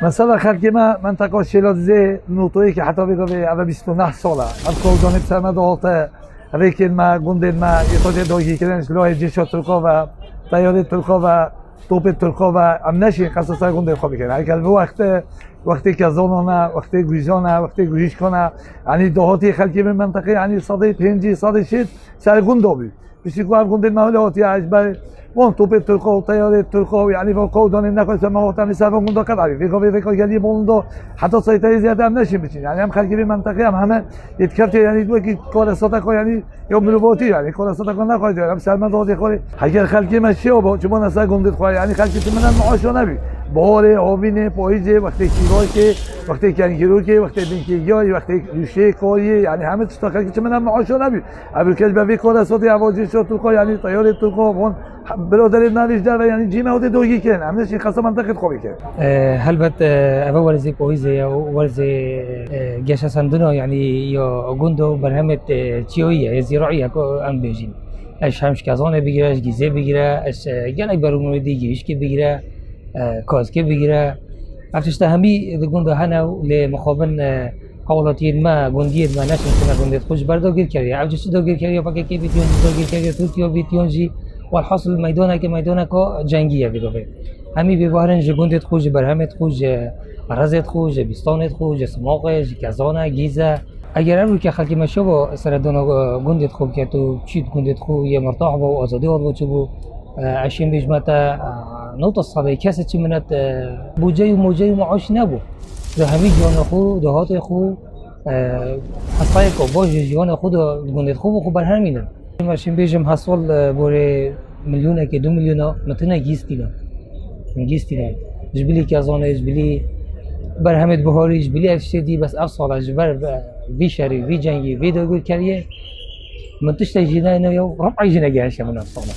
مثلا خلقی ما منطقه شیلات زی نوتویی که حتی بیداری اول 29 ساله از کودانی بسرمه داشته ریکن ما گندن ما یه دوگی کردنش لای جیشات ترکا و تیاری ترکا و توپ ترکا و امنشی قصصای گندن خوابی کرد. اگر وقتی که زنانه وقتی گویجانه وقتی گویش کنه یعنی دهاتی خلقی به منطقه یعنی صدای پنجی صدای شید سر گندابی بسیار کوام گندن ماهولاتی عجبه وان توپ ترکا و تیاری ترکا یعنی با کودانی نکنه ما وقتی میسر و گندا کداری فکر گلی بوندو حتی سایتای زیاده هم نشیم بچین یعنی هم خلقی به منطقه همه اتکرتی یعنی دو کی کار ساده کو یعنی یا ملوباتی یعنی کار ساده کو نخواهد هم سرمه دادی خوری اگر خلقی ماشی و با چون نسا گندت خواه یعنی خلقی من معاشو نبی باره آبینه پاییزه وقتی کیوای که وقتی کنگیرو که وقتی دینکیگی وقتی ریشه کاری یعنی همه چیز تا که من معاشو نبی ابل کج به کار ساده آوازی شد تو کو یعنی تیاری تو کو وان برادر نویش در یعنی جیم هود دوگی کن همه چی خاصه منطقه خوبی کن هلبت اول ورزی پاییزه یا ورزی گشت سندنا یعنی یا گندو برهمت چیویه زراعیه کو ام بیجین اش همش کازانه بگیره اش گیزه بگیره اش گنگ برون دیگیش که بگیره کاز که بگیره افشت همی گنده هنو لمخابن حالاتین ما گندیت ما نشون کنه گندیت خوش برداگیر کردی افشت داگیر کردی فقط که بیتیون داگیر کردی ترکیه بیتیون جی والحاصل میدانه که میدانه که جنگیه بیدوه همی ببارن گندیت خوش برهمت خوش رزت خوش بیستانت خوش سماقش کازانه گیزه اگر امروز که خلقی مشو با سردان گندیت خوب که تو چیت گندیت خوب یه مرتاح با آزادی و چبو عشان بيجمعتا نقطة الصبي كاسة منات بوجي وموجي ومعاش نبو ده همي جوان خو ده هات خو حصايك وباج جوان خو ده جوند خو وخو برهمينا عشان بيجم حصل بوري مليون كي 2 مليون متنا جيستينا جبلي كازانه جبلي برهمت بهاري جبلي افشدي بس افصل جبر في شري في جنگي في دغور كاريه منتش تجينا انه ربع جنيه جاشه من الصومه